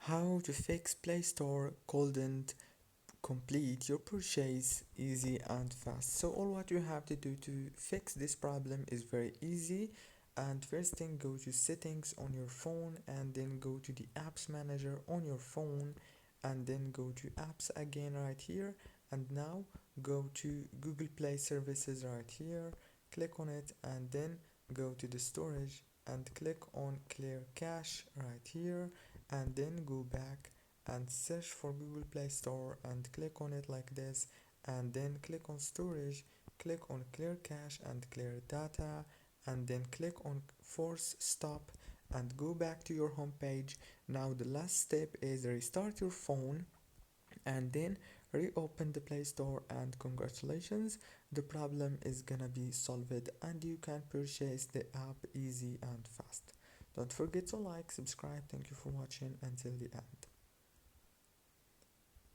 How to fix Play Store couldn't complete your purchase easy and fast. So all what you have to do to fix this problem is very easy. And first thing, go to settings on your phone and then go to the apps manager on your phone and then go to apps again right here, and now go to Google Play services right here, click on it and then go to the storage and click on clear cache right here, and then go back and search for Google Play Store and click on it like this, and then click on storage, click on clear cache and clear data, and then click on force stop and go back to your home page. Now the last step is restart your phone and then reopen the Play Store, and congratulations, the problem is gonna be solved and you can purchase the app easy and fast. Don't forget to like, subscribe. Thank you for watching until the end.